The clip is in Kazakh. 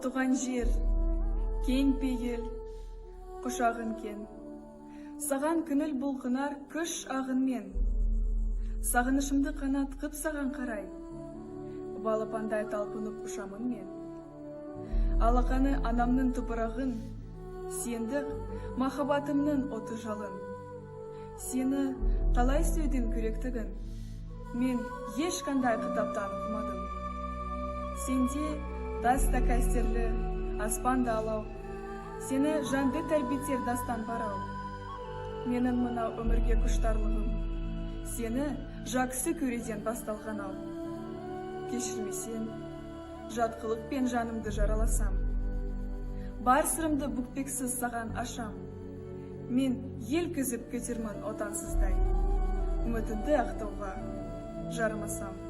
туған жер, кең пейіл, құшағын кен. Саған күніл бұлғынар күш ағынмен. Сағынышымды қанат қып саған қарай, балапандай талпынып ұшамын мен. Алақаны анамның тұпырағын, сендік махаббатымның оты жалын. Сені талай сөйдің күректігін, мен ешқандай кітаптан оқымадым. Сенде таста кәстерлі, аспанда алау, сені жанды тәрбетер дастан барау. Менің мынау өмірге күштарлығым, сені жақсы көреден басталған ау. Кешірмесен, жатқылықпен жанымды жараласам. Бар сырымды бүкпексіз саған ашам. Мен ел күзіп көтермін отансыздай. Үмітімді ақтауға жарымасам.